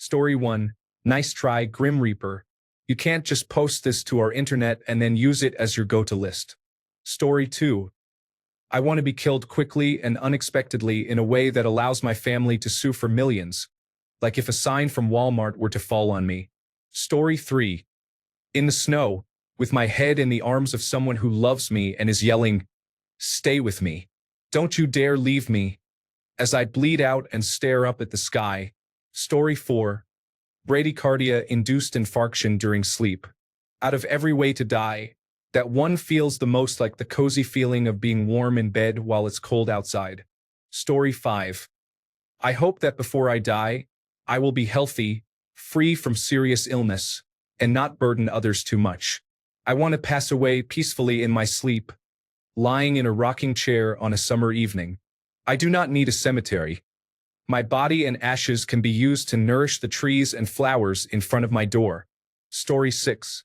Story 1. Nice try, Grim Reaper. You can't just post this to our internet and then use it as your go-to list. Story 2. I want to be killed quickly and unexpectedly in a way that allows my family to sue for millions, like if a sign from Walmart were to fall on me. Story 3. In the snow, with my head in the arms of someone who loves me and is yelling, "Stay with me. Don't you dare leave me," as I bleed out and stare up at the sky. Story 4. Bradycardia-induced infarction during sleep. Out of every way to die, that one feels the most like the cozy feeling of being warm in bed while it's cold outside. Story 5. I hope that before I die, I will be healthy, free from serious illness, and not burden others too much. I want to pass away peacefully in my sleep, lying in a rocking chair on a summer evening. I do not need a cemetery. My body and ashes can be used to nourish the trees and flowers in front of my door. Story 6.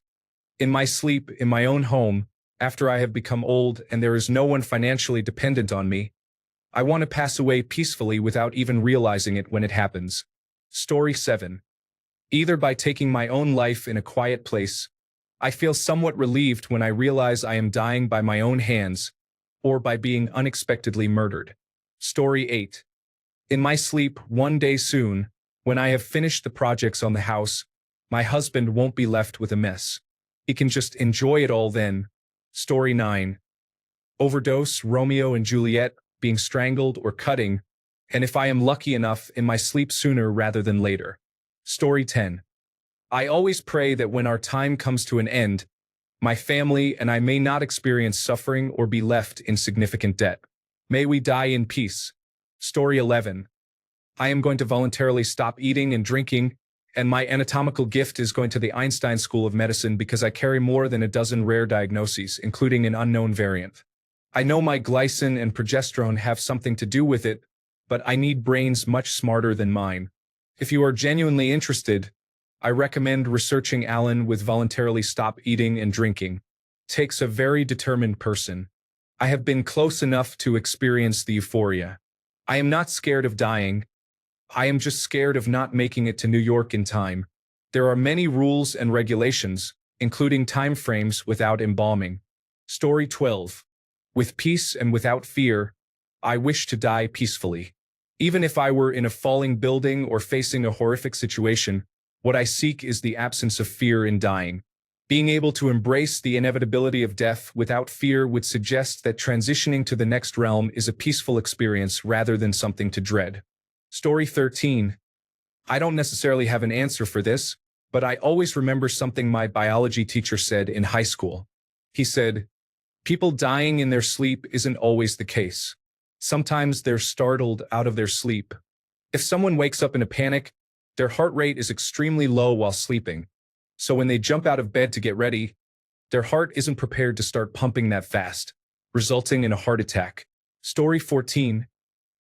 In my sleep, in my own home, after I have become old and there is no one financially dependent on me, I want to pass away peacefully without even realizing it when it happens. Story 7. Either by taking my own life in a quiet place, I feel somewhat relieved when I realize I am dying by my own hands, or by being unexpectedly murdered. Story 8. In my sleep, one day soon, when I have finished the projects on the house, my husband won't be left with a mess. He can just enjoy it all then. Story 9. Overdose, Romeo and Juliet, being strangled or cutting, and if I am lucky enough, in my sleep sooner rather than later. Story 10. I always pray that when our time comes to an end, my family and I may not experience suffering or be left in significant debt. May we die in peace. Story 11. I am going to voluntarily stop eating and drinking, and my anatomical gift is going to the Einstein School of Medicine because I carry more than a dozen rare diagnoses, including an unknown variant. I know my glycine and progesterone have something to do with it, but I need brains much smarter than mine. If you are genuinely interested, I recommend researching Alan with voluntarily stop eating and drinking. Takes a very determined person. I have been close enough to experience the euphoria. I am not scared of dying. I am just scared of not making it to New York in time. There are many rules and regulations, including time frames without embalming. Story 12. With peace and without fear, I wish to die peacefully. Even if I were in a falling building or facing a horrific situation, what I seek is the absence of fear in dying. Being able to embrace the inevitability of death without fear would suggest that transitioning to the next realm is a peaceful experience rather than something to dread. Story 13. I don't necessarily have an answer for this, but I always remember something my biology teacher said in high school. He said, "People dying in their sleep isn't always the case. Sometimes they're startled out of their sleep. If someone wakes up in a panic, their heart rate is extremely low while sleeping. So when they jump out of bed to get ready, their heart isn't prepared to start pumping that fast, resulting in a heart attack." Story 14.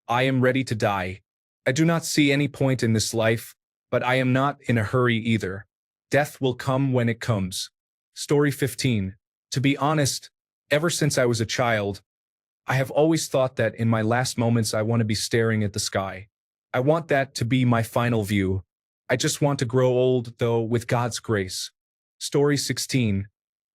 I am ready to die. I do not see any point in this life, but I am not in a hurry either. Death will come when it comes. Story 15. To be honest, ever since I was a child, I have always thought that in my last moments I want to be staring at the sky. I want that to be my final view. I just want to grow old, though, with God's grace. Story 16.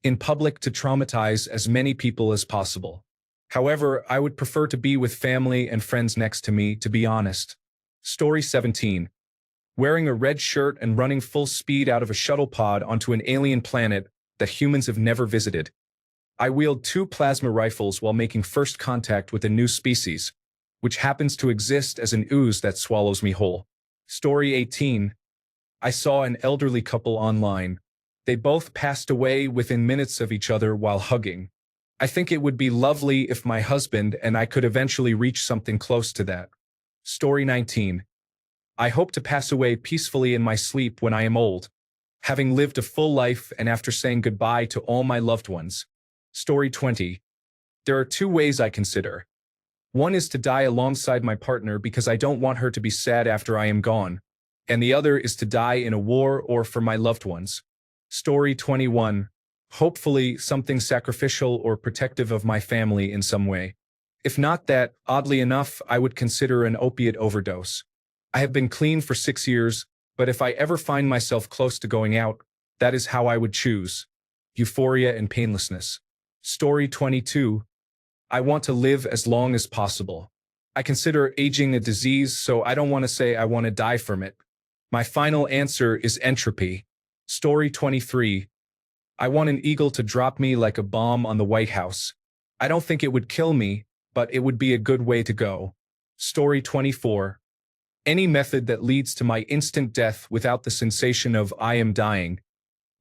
In public to traumatize as many people as possible. However, I would prefer to be with family and friends next to me, to be honest. Story 17. Wearing a red shirt and running full speed out of a shuttle pod onto an alien planet that humans have never visited. I wield 2 plasma rifles while making first contact with a new species, which happens to exist as an ooze that swallows me whole. Story 18. I saw an elderly couple online. They both passed away within minutes of each other while hugging. I think it would be lovely if my husband and I could eventually reach something close to that. Story 19. I hope to pass away peacefully in my sleep when I am old, having lived a full life and after saying goodbye to all my loved ones. Story 20. There are 2 ways I consider. One is to die alongside my partner because I don't want her to be sad after I am gone, and the other is to die in a war or for my loved ones. Story 21. Hopefully something sacrificial or protective of my family in some way. If not that, oddly enough, I would consider an opiate overdose. I have been clean for 6 years, But if I ever find myself close to going out, that is how I would choose. Euphoria and painlessness. Story 22. I want to live as long as possible. I consider aging a disease, so I don't want to say I want to die from it. My final answer is entropy. Story 23. I want an eagle to drop me like a bomb on the White House. I don't think it would kill me, but it would be a good way to go. Story 24. Any method that leads to my instant death without the sensation of I am dying,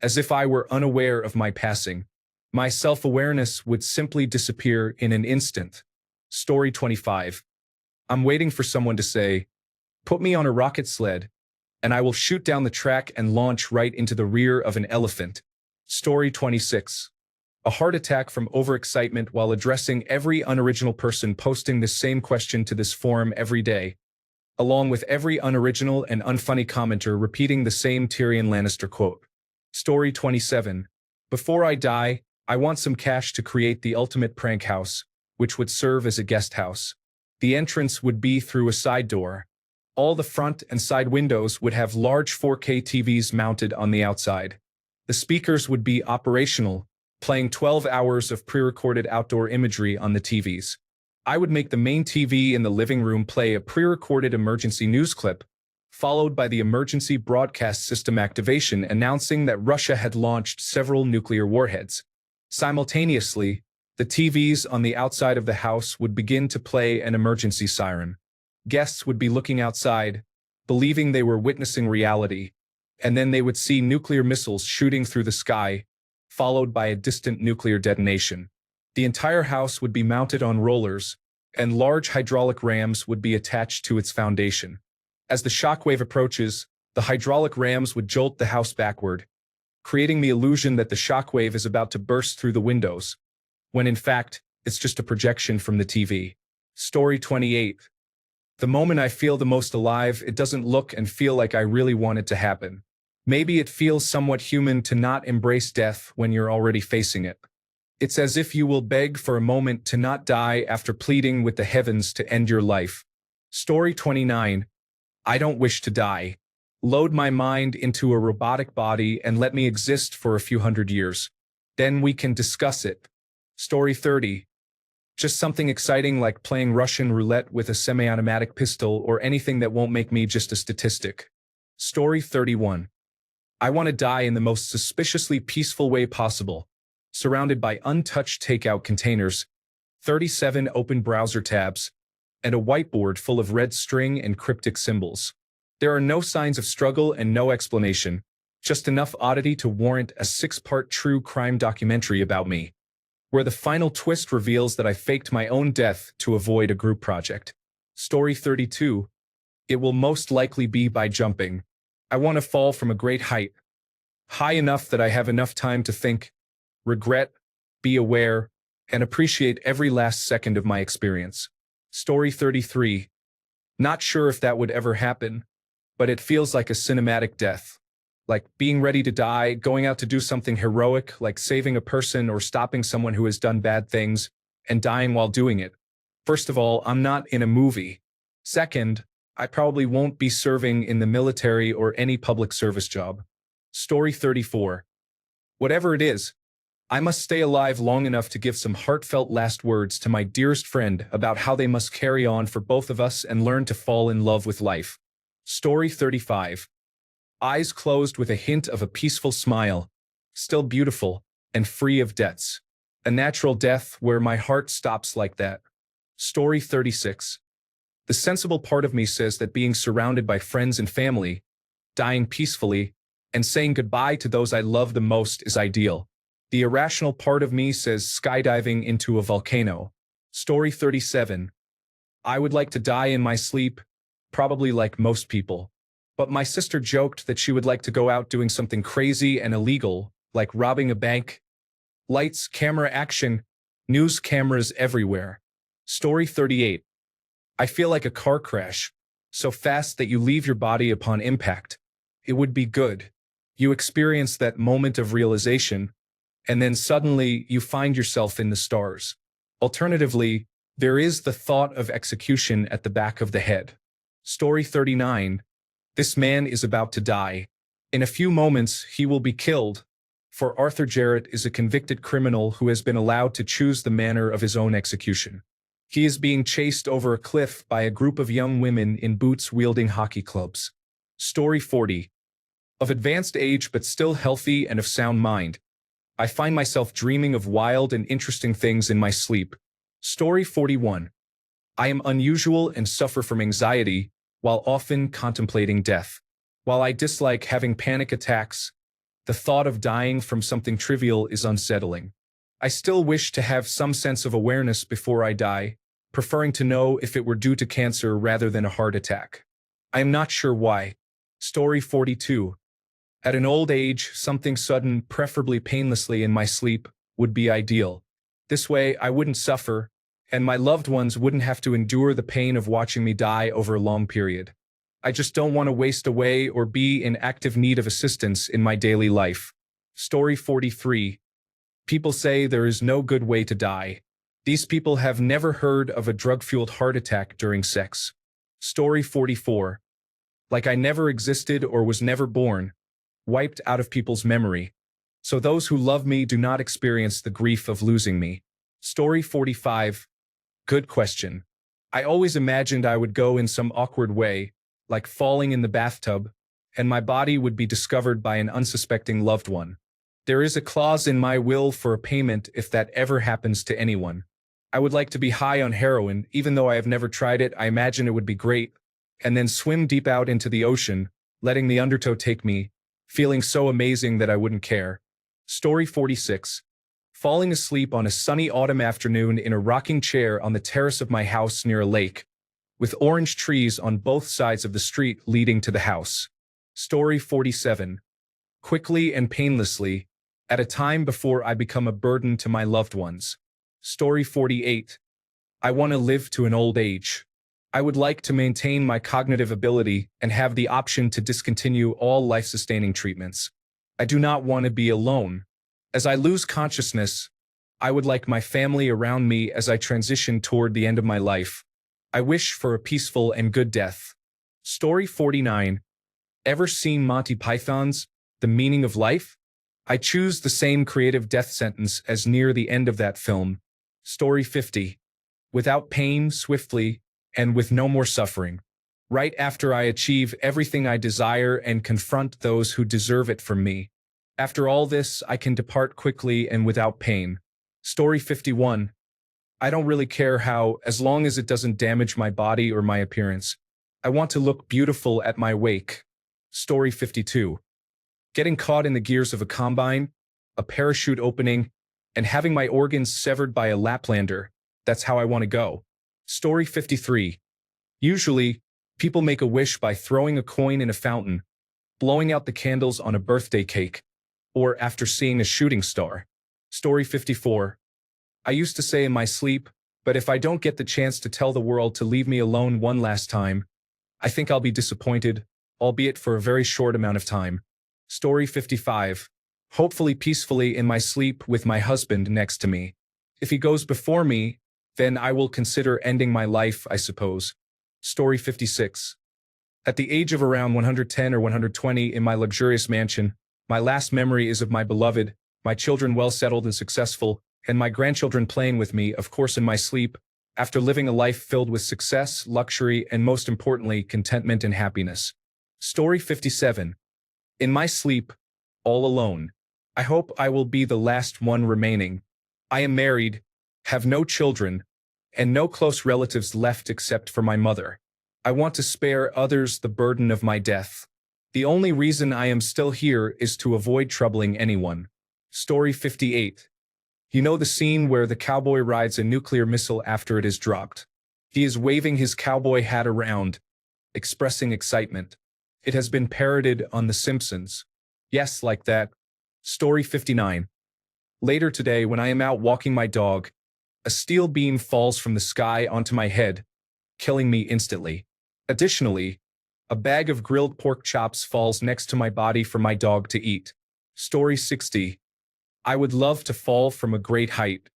as if I were unaware of my passing. My self-awareness would simply disappear in an instant. Story 25. I'm waiting for someone to say, put me on a rocket sled, and I will shoot down the track and launch right into the rear of an elephant. Story 26. A heart attack from overexcitement while addressing every unoriginal person posting the same question to this forum every day, along with every unoriginal and unfunny commenter repeating the same Tyrion Lannister quote. Story 27. Before I die, I want some cash to create the ultimate prank house, which would serve as a guest house. The entrance would be through a side door. All the front and side windows would have large 4K TVs mounted on the outside. The speakers would be operational, playing 12 hours of pre-recorded outdoor imagery on the TVs. I would make the main TV in the living room play a pre-recorded emergency news clip, followed by the emergency broadcast system activation announcing that Russia had launched several nuclear warheads. Simultaneously, the TVs on the outside of the house would begin to play an emergency siren. Guests would be looking outside, believing they were witnessing reality, and then they would see nuclear missiles shooting through the sky, followed by a distant nuclear detonation. The entire house would be mounted on rollers, and large hydraulic rams would be attached to its foundation. As the shockwave approaches, the hydraulic rams would jolt the house backward, creating the illusion that the shockwave is about to burst through the windows, when in fact, it's just a projection from the TV. Story 28. The moment I feel the most alive, it doesn't look and feel like I really want it to happen. Maybe it feels somewhat human to not embrace death when you're already facing it. It's as if you will beg for a moment to not die after pleading with the heavens to end your life. Story 29. I don't wish to die. Load my mind into a robotic body and let me exist for a few hundred years. Then we can discuss it. Story 30. Just something exciting like playing Russian roulette with a semi-automatic pistol or anything that won't make me just a statistic. Story 31. I want to die in the most suspiciously peaceful way possible, surrounded by untouched takeout containers, 37 open browser tabs, and a whiteboard full of red string and cryptic symbols. There are no signs of struggle and no explanation, just enough oddity to warrant a 6-part true crime documentary about me, where the final twist reveals that I faked my own death to avoid a group project. Story 32. It will most likely be by jumping. I want to fall from a great height, high enough that I have enough time to think, regret, be aware, and appreciate every last second of my experience. Story 33. Not sure if that would ever happen, but it feels like a cinematic death. Like being ready to die, going out to do something heroic, like saving a person or stopping someone who has done bad things, and dying while doing it. First of all, I'm not in a movie. Second, I probably won't be serving in the military or any public service job. Story 34. Whatever it is, I must stay alive long enough to give some heartfelt last words to my dearest friend about how they must carry on for both of us and learn to fall in love with life. Story 35. Eyes closed with a hint of a peaceful smile, still beautiful and free of debts. A natural death where my heart stops like that. Story 36. The sensible part of me says that being surrounded by friends and family, dying peacefully, and saying goodbye to those I love the most is ideal. The irrational part of me says skydiving into a volcano. Story 37. I would like to die in my sleep, probably like most people. But my sister joked that she would like to go out doing something crazy and illegal, like robbing a bank. Lights, camera, action, news cameras everywhere. Story 38. I feel like a car crash, so fast that you leave your body upon impact. It would be good. You experience that moment of realization, and then suddenly you find yourself in the stars. Alternatively, there is the thought of execution at the back of the head. Story 39. This man is about to die. In a few moments, he will be killed, for Arthur Jarrett is a convicted criminal who has been allowed to choose the manner of his own execution. He is being chased over a cliff by a group of young women in boots wielding hockey clubs. Story 40. Of advanced age but still healthy and of sound mind, I find myself dreaming of wild and interesting things in my sleep. Story 41. I am unusual and suffer from anxiety, while often contemplating death. While I dislike having panic attacks, the thought of dying from something trivial is unsettling. I still wish to have some sense of awareness before I die, preferring to know if it were due to cancer rather than a heart attack. I am not sure why. Story 42. At an old age, something sudden, preferably painlessly in my sleep, would be ideal. This way, I wouldn't suffer, and my loved ones wouldn't have to endure the pain of watching me die over a long period. I just don't want to waste away or be in active need of assistance in my daily life. Story 43. People say there is no good way to die. These people have never heard of a drug-fueled heart attack during sex. Story 44. Like I never existed or was never born, wiped out of people's memory. So those who love me do not experience the grief of losing me. Story 45. Good question. I always imagined I would go in some awkward way, like falling in the bathtub, and my body would be discovered by an unsuspecting loved one. There is a clause in my will for a payment if that ever happens to anyone. I would like to be high on heroin, even though I have never tried it. I imagine it would be great, and then swim deep out into the ocean, letting the undertow take me, feeling so amazing that I wouldn't care. Story 46. Falling asleep on a sunny autumn afternoon in a rocking chair on the terrace of my house near a lake, with orange trees on both sides of the street leading to the house. Story 47. Quickly and painlessly, at a time before I become a burden to my loved ones. Story 48. I want to live to an old age. I would like to maintain my cognitive ability and have the option to discontinue all life-sustaining treatments. I do not want to be alone. As I lose consciousness, I would like my family around me as I transition toward the end of my life. I wish for a peaceful and good death. Story 49. Ever seen Monty Python's The Meaning of Life? I choose the same creative death sentence as near the end of that film. Story 50. Without pain, swiftly, and with no more suffering. Right after I achieve everything I desire and confront those who deserve it from me. After all this, I can depart quickly and without pain. Story 51. I don't really care how, as long as it doesn't damage my body or my appearance. I want to look beautiful at my wake. Story 52. Getting caught in the gears of a combine, a parachute opening, and having my organs severed by a Laplander. That's how I want to go. Story 53. Usually, people make a wish by throwing a coin in a fountain, blowing out the candles on a birthday cake, or after seeing a shooting star. Story 54. I used to say in my sleep, but if I don't get the chance to tell the world to leave me alone one last time, I think I'll be disappointed, albeit for a very short amount of time. Story 55. Hopefully peacefully in my sleep with my husband next to me. If he goes before me, then I will consider ending my life, I suppose. Story 56. At the age of around 110 or 120 in my luxurious mansion, my last memory is of my beloved, my children well settled and successful, and my grandchildren playing with me, of course in my sleep, after living a life filled with success, luxury, and most importantly, contentment and happiness. Story 57. In my sleep, all alone. I hope I will be the last one remaining. I am married, have no children, and no close relatives left except for my mother. I want to spare others the burden of my death. The only reason I am still here is to avoid troubling anyone. Story 58. You know the scene where the cowboy rides a nuclear missile after it is dropped. He is waving his cowboy hat around, expressing excitement. It has been parodied on The Simpsons. Yes, like that. Story 59. Later today, when I am out walking my dog, a steel beam falls from the sky onto my head, killing me instantly. Additionally, a bag of grilled pork chops falls next to my body for my dog to eat. Story 60. I would love to fall from a great height.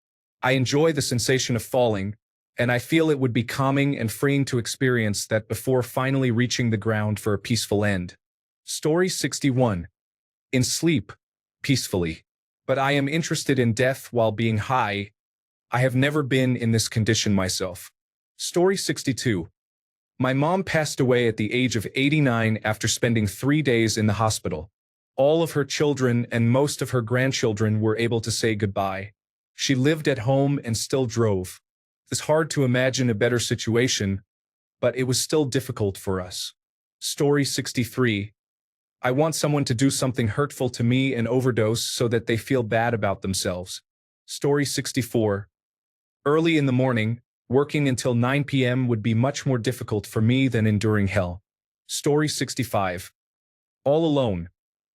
I enjoy the sensation of falling, and I feel it would be calming and freeing to experience that before finally reaching the ground for a peaceful end. Story 61. In sleep, peacefully. But I am interested in death while being high. I have never been in this condition myself. Story 62. My mom passed away at the age of 89 after spending 3 days in the hospital. All of her children and most of her grandchildren were able to say goodbye. She lived at home and still drove. It's hard to imagine a better situation, but it was still difficult for us. Story 63. I want someone to do something hurtful to me and overdose so that they feel bad about themselves. Story 64. Early in the morning, working until 9 p.m. would be much more difficult for me than enduring hell. Story 65. All alone,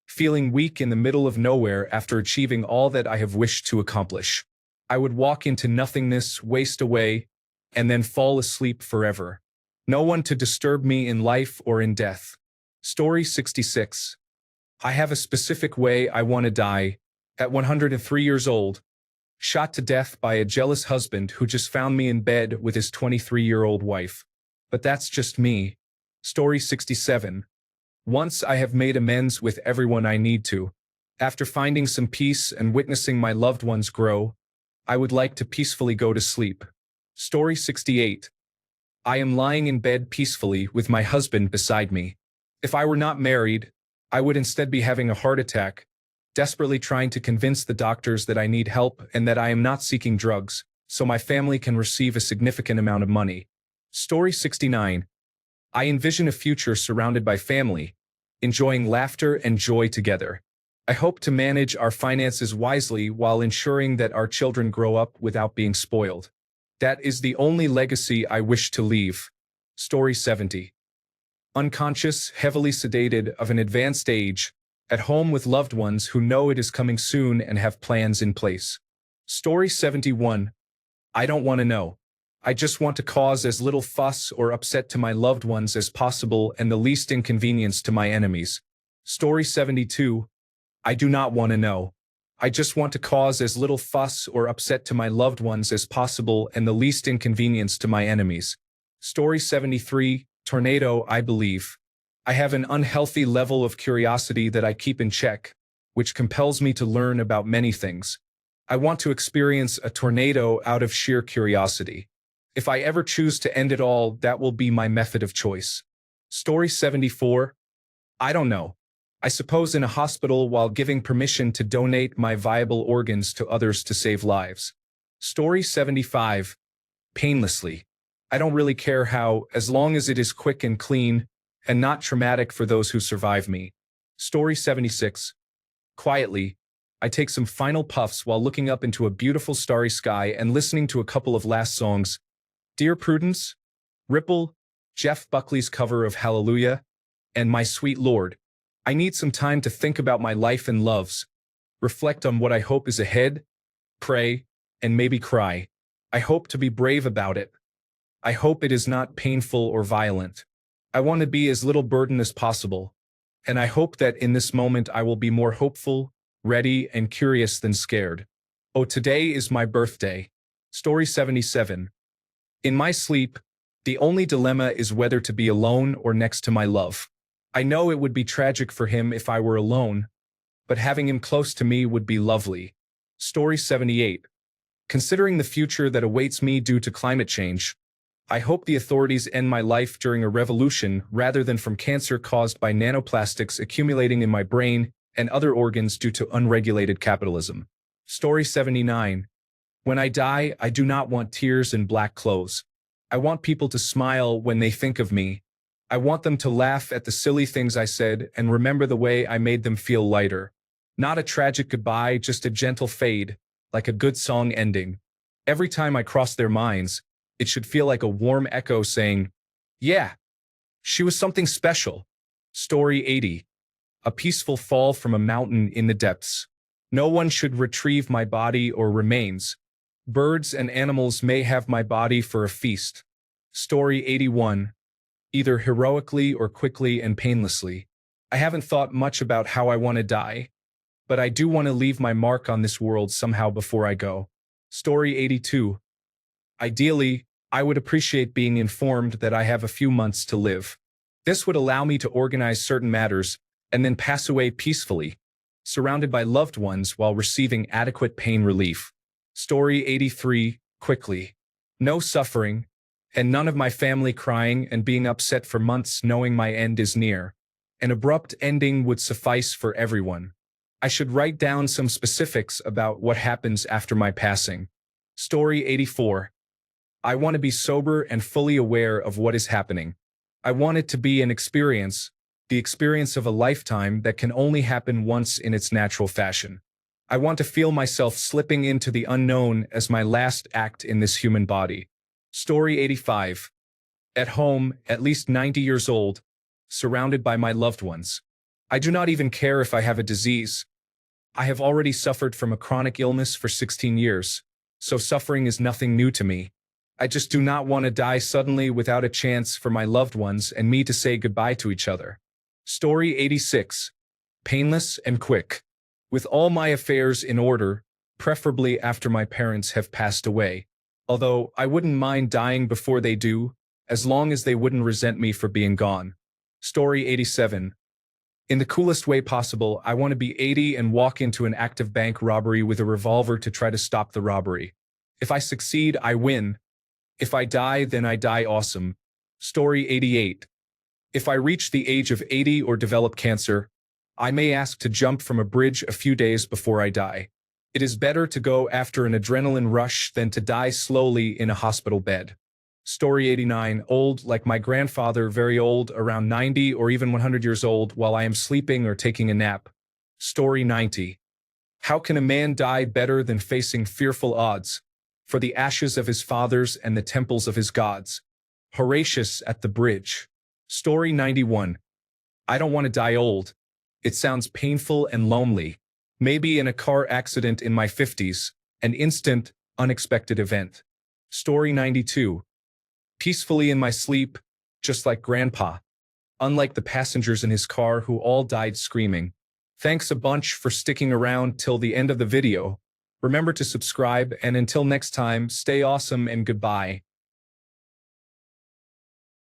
feeling weak in the middle of nowhere after achieving all that I have wished to accomplish. I would walk into nothingness, waste away, and then fall asleep forever. No one to disturb me in life or in death. Story 66. I have a specific way I want to die. At 103 years old, shot to death by a jealous husband who just found me in bed with his 23-year-old wife. But that's just me. Story 67. Once I have made amends with everyone I need to. After finding some peace and witnessing my loved ones grow, I would like to peacefully go to sleep. Story 68. I am lying in bed peacefully with my husband beside me. If I were not married, I would instead be having a heart attack, desperately trying to convince the doctors that I need help and that I am not seeking drugs, so my family can receive a significant amount of money. Story 69. I envision a future surrounded by family, enjoying laughter and joy together. I hope to manage our finances wisely while ensuring that our children grow up without being spoiled. That is the only legacy I wish to leave. Story 70. Unconscious, heavily sedated, of an advanced age, at home with loved ones who know it is coming soon and have plans in place. Story 71. I don't want to know. I just want to cause as little fuss or upset to my loved ones as possible and the least inconvenience to my enemies. Story 72. I do not want to know. I just want to cause as little fuss or upset to my loved ones as possible and the least inconvenience to my enemies. Story 73. Tornado, I believe. I have an unhealthy level of curiosity that I keep in check, which compels me to learn about many things. I want to experience a tornado out of sheer curiosity. If I ever choose to end it all, that will be my method of choice. Story 74. I don't know. I suppose in a hospital while giving permission to donate my viable organs to others to save lives. Story 75. Painlessly. I don't really care how, as long as it is quick and clean, and not traumatic for those who survive me. Story 76. Quietly, I take some final puffs while looking up into a beautiful starry sky and listening to a couple of last songs. Dear Prudence, Ripple, Jeff Buckley's cover of Hallelujah, and My Sweet Lord. I need some time to think about my life and loves, reflect on what I hope is ahead, pray, and maybe cry. I hope to be brave about it. I hope it is not painful or violent. I want to be as little burden as possible, and I hope that in this moment I will be more hopeful, ready, and curious than scared. Oh, today is my birthday. Story 77. In my sleep, the only dilemma is whether to be alone or next to my love. I know it would be tragic for him if I were alone, but having him close to me would be lovely. Story 78. Considering the future that awaits me due to climate change, I hope the authorities end my life during a revolution rather than from cancer caused by nanoplastics accumulating in my brain and other organs due to unregulated capitalism. Story 79. When I die, I do not want tears and black clothes. I want people to smile when they think of me. I want them to laugh at the silly things I said and remember the way I made them feel lighter. Not a tragic goodbye, just a gentle fade, like a good song ending. Every time I cross their minds, it should feel like a warm echo saying, yeah, she was something special. Story 80. A peaceful fall from a mountain in the depths. No one should retrieve my body or remains. Birds and animals may have my body for a feast. Story 81. Either heroically or quickly and painlessly. I haven't thought much about how I want to die, but I do want to leave my mark on this world somehow before I go. Story 82. Ideally, I would appreciate being informed that I have a few months to live. This would allow me to organize certain matters and then pass away peacefully, surrounded by loved ones while receiving adequate pain relief. Story 83, quickly. No suffering, and none of my family crying and being upset for months knowing my end is near. An abrupt ending would suffice for everyone. I should write down some specifics about what happens after my passing. Story 84. I want to be sober and fully aware of what is happening. I want it to be an experience, the experience of a lifetime that can only happen once in its natural fashion. I want to feel myself slipping into the unknown as my last act in this human body. Story 85. At home, at least 90 years old, surrounded by my loved ones. I do not even care if I have a disease. I have already suffered from a chronic illness for 16 years, so suffering is nothing new to me. I just do not want to die suddenly without a chance for my loved ones and me to say goodbye to each other. Story 86. Painless and quick. With all my affairs in order, preferably after my parents have passed away. Although I wouldn't mind dying before they do, as long as they wouldn't resent me for being gone. Story 87. In the coolest way possible, I want to be 80 and walk into an active bank robbery with a revolver to try to stop the robbery. If I succeed, I win. If I die, then I die awesome. Story 88. If I reach the age of 80 or develop cancer, I may ask to jump from a bridge a few days before I die. It is better to go after an adrenaline rush than to die slowly in a hospital bed. Story 89. Old, like my grandfather, very old, around 90 or even 100 years old, while I am sleeping or taking a nap. Story 90. How can a man die better than facing fearful odds? For the ashes of his fathers and the temples of his gods. Horatius at the bridge. Story 91. I don't want to die old. It sounds painful and lonely. Maybe in a car accident in my 50s, an instant, unexpected event. Story 92. Peacefully in my sleep, just like Grandpa. Unlike the passengers in his car who all died screaming. Thanks a bunch for sticking around till the end of the video. Remember to subscribe, and until next time, stay awesome and goodbye.